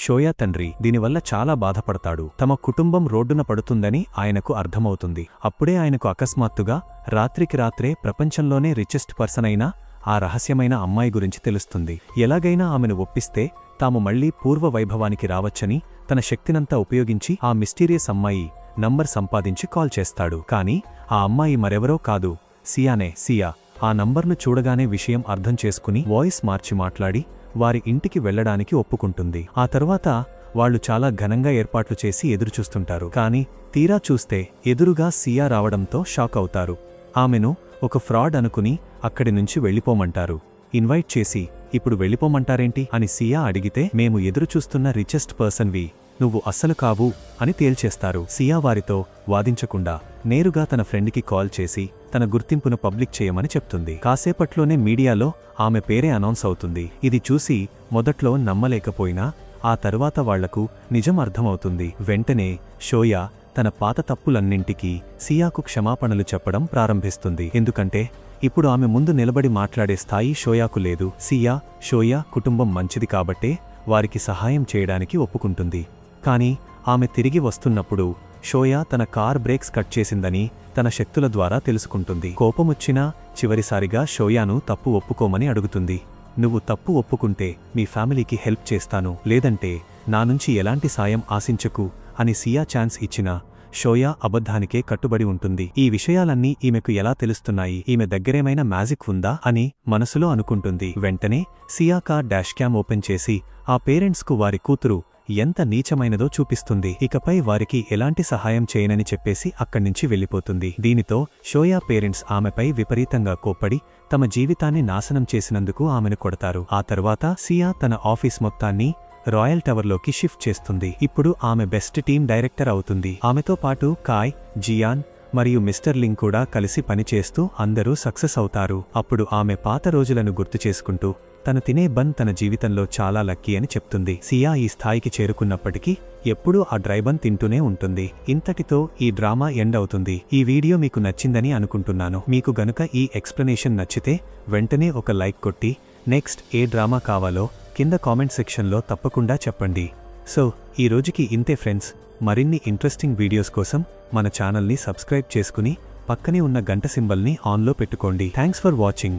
షోయా తండ్రి దీనివల్ల చాలా బాధపడతాడు. తమ కుటుంబం రోడ్డున పడుతుందని ఆయనకు అర్థమవుతుంది. అప్పుడే ఆయనకు అకస్మాత్తుగా రాత్రికి రాత్రే ప్రపంచంలోనే రిచెస్ట్ పర్సన్ అయిన ఆ రహస్యమైన అమ్మాయి గురించి తెలుస్తుంది. ఎలాగైనా ఆమెను ఒప్పిస్తే తాము మళ్లీ పూర్వ వైభవానికి రావచ్చని తన శక్తినంతా ఉపయోగించి ఆ మిస్టీరియస్ అమ్మాయి నంబర్ సంపాదించి కాల్ చేస్తాడు. కాని ఆ అమ్మాయి మరెవరో కాదు, సియా. ఆ నంబర్ను చూడగానే విషయం అర్థం చేసుకుని వాయిస్ మార్చి మాట్లాడి వారి ఇంటికి వెళ్లడానికి ఒప్పుకుంటుంది. ఆ తర్వాత వాళ్లు చాలా ఘనంగా ఏర్పాట్లు చేసి ఎదురుచూస్తుంటారు. కాని తీరా చూస్తే ఎదురుగా సియా రావడంతో షాక్ అవుతారు. ఆమెను ఒక ఫ్రాడ్ అనుకుని అక్కడి నుంచి వెళ్ళిపోమంటారు. ఇన్వైట్ చేసి ఇప్పుడు వెళ్ళిపోమంటారేంటి అని సియా అడిగితే, మేము ఎదురుచూస్తున్న రిచెస్ట్ పర్సన్వి, నువ్వు అస్సలు కావు అని తేల్చేస్తారు. సియా వారితో వాదించకుండా నేరుగా తన ఫ్రెండ్కి కాల్ చేసి తన గుర్తింపును పబ్లిక్ చేయమని చెప్తుంది. కాసేపట్లోనే మీడియాలో ఆమె పేరే అనౌన్స్ అవుతుంది. ఇది చూసి మొదట్లో నమ్మలేకపోయినా ఆ తరువాత వాళ్లకు నిజం అర్థమవుతుంది. వెంటనే షోయా తన పాత తప్పులన్నింటికీ సియాకు క్షమాపణలు చెప్పడం ప్రారంభిస్తుంది. ఎందుకంటే ఇప్పుడు ఆమె ముందు నిలబడి మాట్లాడే స్థాయి షోయాకు లేదు. షోయా కుటుంబం మంచిది కాబట్టే వారికి సహాయం చేయడానికి ఒప్పుకుంటుంది. కాని ఆమె తిరిగి వస్తున్నప్పుడు షోయా తన కార్ బ్రేక్స్ కట్ చేసిందని తన శక్తుల ద్వారా తెలుసుకుంటుంది. కోపమొచ్చినా చివరిసారిగా షోయాను తప్పు ఒప్పుకోమని అడుగుతుంది. నువ్వు తప్పు ఒప్పుకుంటే మీ ఫ్యామిలీకి హెల్ప్ చేస్తాను, లేదంటే నా నుంచి ఎలాంటి సాయం ఆశించకు అని సియా ఛాన్స్ ఇచ్చినా షోయా అబద్ధానికే కట్టుబడి ఉంటుంది. ఈ విషయాలన్నీ ఈమెకు ఎలా తెలుస్తున్నాయి, ఈమె దగ్గరేమైనా మ్యాజిక్ ఉందా అని మనసులో అనుకుంటుంది. వెంటనే సియా కార్ డాష్ క్యామ్ ఓపెన్ చేసి ఆ పేరెంట్స్కు వారి కూతురు ఎంత నీచమైనదో చూపిస్తుంది. ఇకపై వారికి ఎలాంటి సహాయం చేయనని చెప్పేసి అక్కడ్నుంచి వెళ్ళిపోతుంది. దీనితో షోయా పేరెంట్స్ ఆమెపై విపరీతంగా కోప్పడి తమ జీవితాన్ని నాశనం చేసినందుకు ఆమెను కొడతారు. ఆ తర్వాత సియా తన ఆఫీస్ మొత్తాన్ని రాయల్ టవర్లోకి షిఫ్ట్ చేస్తుంది. ఇప్పుడు ఆమె బెస్ట్ టీమ్ డైరెక్టర్ అవుతుంది. ఆమెతో పాటు కాయ్, జియాన్ మరియు మిస్టర్ లింగ్ కూడా కలిసి పనిచేస్తూ అందరూ సక్సెస్ అవుతారు. అప్పుడు ఆమె పాత రోజులను గుర్తు చేసుకుంటూ తను తినే బన్ తన జీవితంలో చాలా లక్కీ అని చెప్తుంది. సియా ఈ స్థాయికి చేరుకున్నప్పటికీ ఎప్పుడూ ఆ డ్రై బన్ తింటూనే ఉంటుంది. ఇంతటితో ఈ డ్రామా ఎండ్ అవుతుంది. ఈ వీడియో మీకు నచ్చిందని అనుకుంటున్నాను. మీకు గనుక ఈ ఎక్స్ప్లెనేషన్ నచ్చితే వెంటనే ఒక లైక్ కొట్టి నెక్స్ట్ ఏ డ్రామా కావాలో కింద కామెంట్ సెక్షన్లో తప్పకుండా చెప్పండి. సో ఈ రోజుకి ఇంతే ఫ్రెండ్స్. మరిన్ని ఇంట్రెస్టింగ్ వీడియోస్ కోసం మన ఛానల్ని సబ్స్క్రైబ్ చేసుకుని పక్కనే ఉన్న గంట సింబల్ని ఆన్లో పెట్టుకోండి. Thanks for watching.